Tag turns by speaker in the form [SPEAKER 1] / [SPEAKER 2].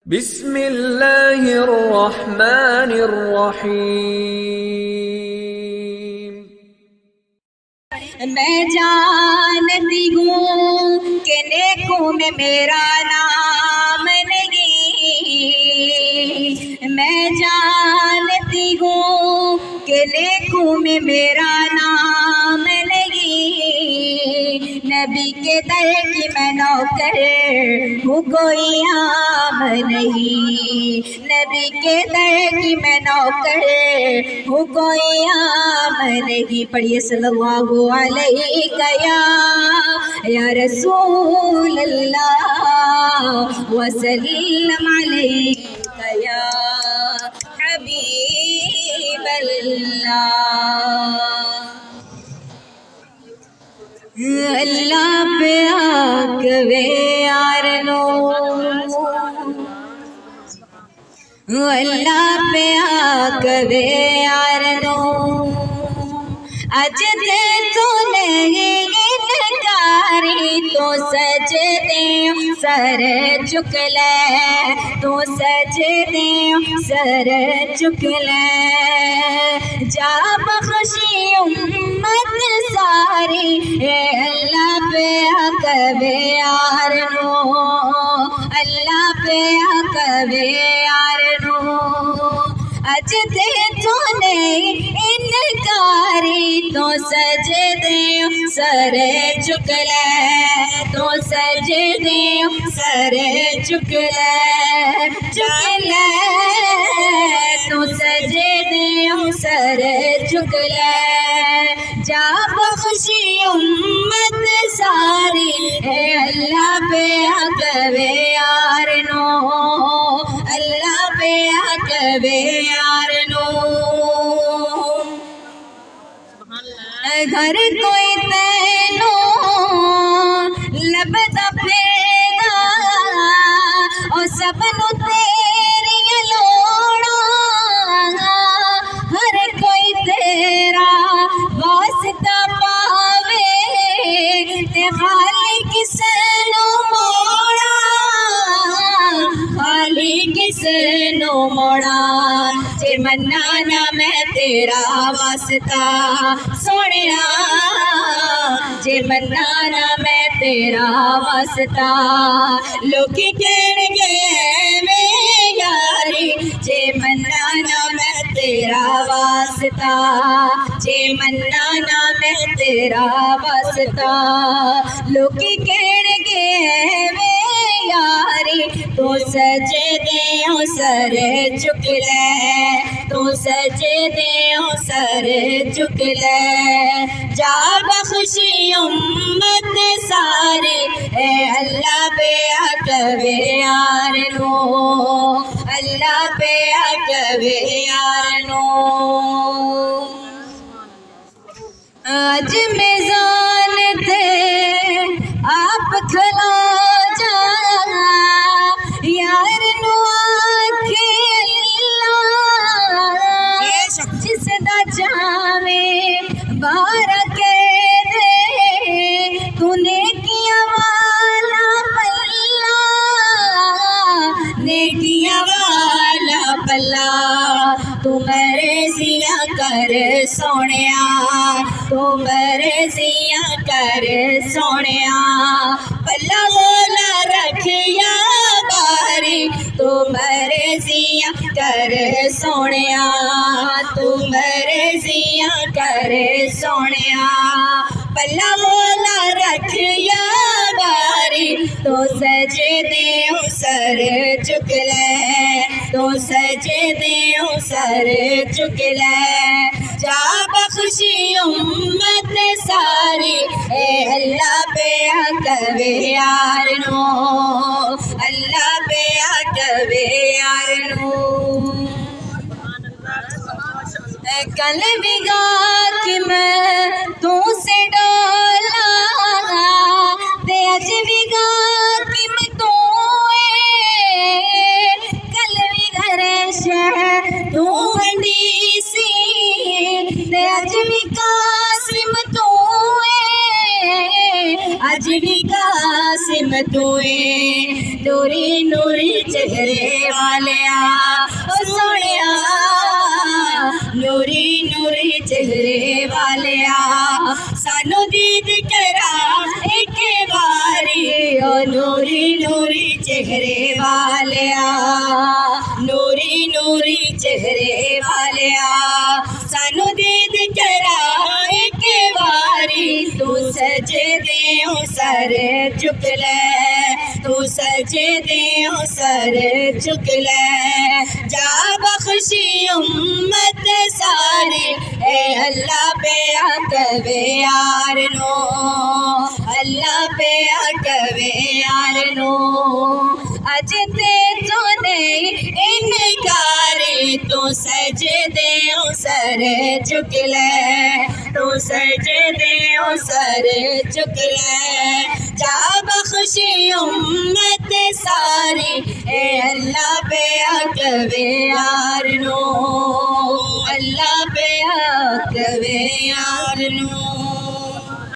[SPEAKER 1] बिस्मिल्लाहिर्रहमानिर्रहीम।
[SPEAKER 2] मैं जानती हूँ कि नेकों में मेरा नाम नहीं। मैं जानती हूँ कि नेकों में मेरा नाम नहीं। नबी के दर की मैं नौकर हूँ, कोई आम नहीं। नबी के दर की मैं नौकर हूँ, कोई आम नहीं। पढ़िए सल्लल्लाहु अलैहि या रसूल अल्लाह वसल्लम अलैका या हबीब अल्लाह। अल्लाह पे आकवे यारनो, अल्लाह पे आकवे यारनो। अज दे तो नहीं इनकारी, तो सजदे सर झुक ले, तो सजदे सर झुक ले। जा बख्शी उम्मत सारी, अल्लाह पे आकवे यारनो, अल्लाह पे आकवे यारनो। अज दे तो नहीं इनकारी, तो सजदे सर झुक ले, तो सजदे सर झुक ले, झुक ले, तो सजदे सर झुक ले। जा बख्शी उम्मत सारी, अल्लाह पे आकवे यारनो, अल्लाह पे आकवे यारनो। घर कोई तैनो लभदा फेरा, और सबनू तेरी लोड़ा। हर कोई तेरा वास्ता पावे, ते खाली किसे नो मोड़ा, खाली किसे नो मोड़ा। जे मन्ना ना मैं तेरा वास्ता सोनिया, जे मन्ना ना मैं तेरा वास्ता। लोकी कहणगे में यारी, जे मन्ना ना मैं तेरा वास्ता, जे मन्ना ना मैं तेरा वास्ता। लोकी कहणगे में यारी, तो सजदे सर झुक ले, तो सजदे सर झुक ले। जा बख्शी उम्मत सारी, अल्लाह पे आकवे यारनो, अल्लाह पे आकवे यारनो। आज मेज़ान थे आप खला जा, यारनो आखे अल्लाह। जिसदा चावे बारा के दे, तूने किया वाला पल्ला, नेकिया वाला पल्ला। तू मर्ज़ियां कर सोनिया, तू मर्ज़ियां कर सोनिया। पल्ला मोला रखिया बारी, तू मर्ज़ियां कर सोनिया, तू मर्ज़ियां कर सोनिया। पल्ला मोला रखिया बारी, तो सजदे सर झुक ले, तो सजदे सर झुक ले। जा बख्शी उम्मत सारी, अल्लाह पे आकवे यारनो, अल्लाह पे आकवे यारनो। कल बिगा कि मैं तू से डोला, ते अज बिगा कि मैं तू। कल भी घरे शहर तू हंडीसी, ते अज भी कासिम तू। अज भी कासिम तू, नूरी नूरी चेहरे चेहरे वालिया, नूरी नूरी चेहरे वालिया, सानू दीद करा एक बारी, तू सजदे सर झुक ले, तू सजदे सर झुक ले, जा बख्शी उम्मत सारी, ए अल्लाह पे आकवे यार नो, अल्लाह पे आकवे यार नो, अज ते तो नहीं इनकारी, तू सजदे सर झुक ले, तू सजदे सर झुक ले, जा बख्शी उम्मत सारी, ए अल्लाह पे आकवे यार नो, अल्लाह पे आकवे यार नो।